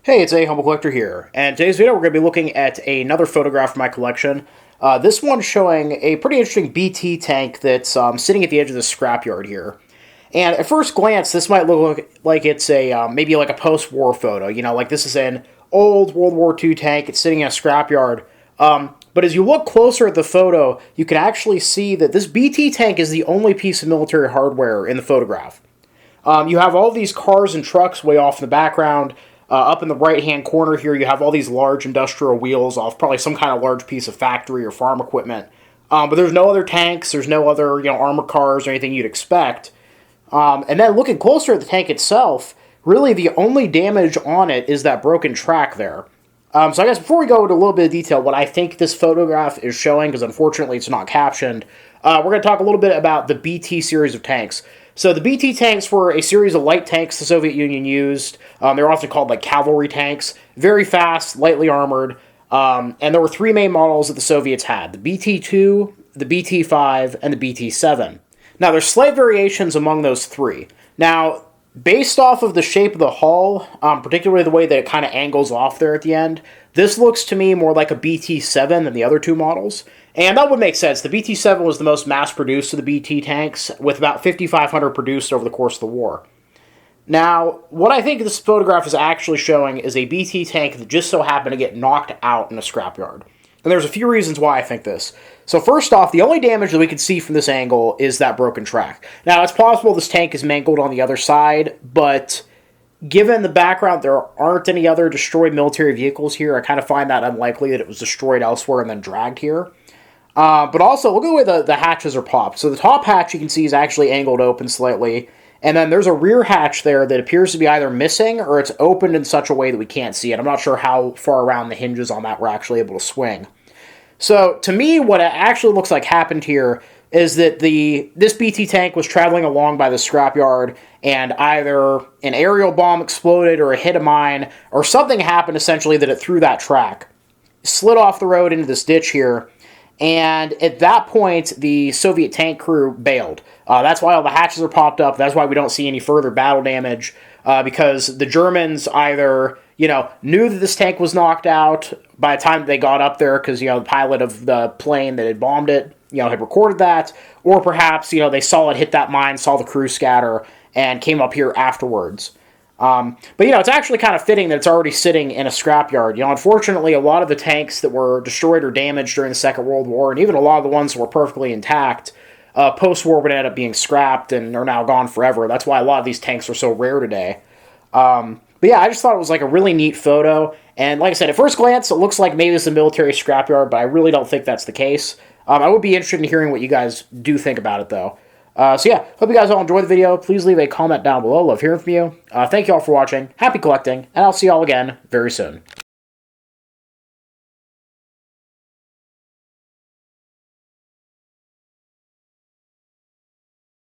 Hey, it's A Humble Collector here, and in today's video we're going to be looking at another photograph from my collection. This one's showing a pretty interesting BT tank that's sitting at the edge of the scrapyard here. And at first glance, this might look like it's a maybe like a post-war photo. You know, like this is an old World War II tank. It's sitting in a scrapyard. But as you look closer at the photo, you can actually see that this BT tank is the only piece of military hardware in the photograph. You have all these cars and trucks way off in the background. Up in the right-hand corner here, you have all these large industrial wheels off probably some kind of large piece of factory or farm equipment. But there's no other tanks, there's no other armored cars or anything you'd expect. And then looking closer at the tank itself, really the only damage on it is that broken track there. So I guess before we go into a little bit of detail, what I think this photograph is showing, because unfortunately it's not captioned, we're going to talk a little bit about the BT series of tanks. So the BT tanks were a series of light tanks the Soviet Union used. They're often called like cavalry tanks. Very fast, lightly armored. And there were three main models that the Soviets had. The BT-2, the BT-5, and the BT-7. Now there's slight variations among those three. Now, based off of the shape of the hull, particularly the way that it kind of angles off there at the end, this looks to me more like a BT-7 than the other two models. And that would make sense. The BT-7 was the most mass-produced of the BT tanks, with about 5,500 produced over the course of the war. Now, what I think this photograph is actually showing is a BT tank that just so happened to get knocked out in a scrapyard. And there's a few reasons why I think this. So first off, the only damage that we can see from this angle is that broken track. Now, it's possible this tank is mangled on the other side, but given the background, there aren't any other destroyed military vehicles here. I kind of find that unlikely that it was destroyed elsewhere and then dragged here. But also, look at the way the hatches are popped. So the top hatch, you can see, is actually angled open slightly. And then there's a rear hatch there that appears to be either missing or it's opened in such a way that we can't see it. I'm not sure how far around the hinges on that we're actually able to swing. So, to me, what it actually looks like happened here is that this BT tank was traveling along by the scrapyard, and either an aerial bomb exploded or it hit a mine, or something happened, essentially, that it threw that track. Slid off the road into this ditch here, and at that point, the Soviet tank crew bailed. That's why all the hatches are popped up. That's why we don't see any further battle damage, because the Germans either knew that this tank was knocked out by the time they got up there, because the pilot of the plane that had bombed it had recorded that, or perhaps they saw it hit that mine, saw the crew scatter, and came up here afterwards. But it's actually kind of fitting that it's already sitting in a scrapyard. Unfortunately, a lot of the tanks that were destroyed or damaged during the Second World War, and even a lot of the ones that were perfectly intact, post-war would end up being scrapped and are now gone forever. That's why a lot of these tanks are so rare today. But yeah, I just thought it was like a really neat photo. And like I said, at first glance, it looks like maybe it's a military scrapyard, but I really don't think that's the case. I would be interested in hearing what you guys do think about it, though. So yeah, hope you guys all enjoyed the video. Please leave a comment down below. Love hearing from you. Thank you all for watching. Happy collecting, and I'll see you all again very soon.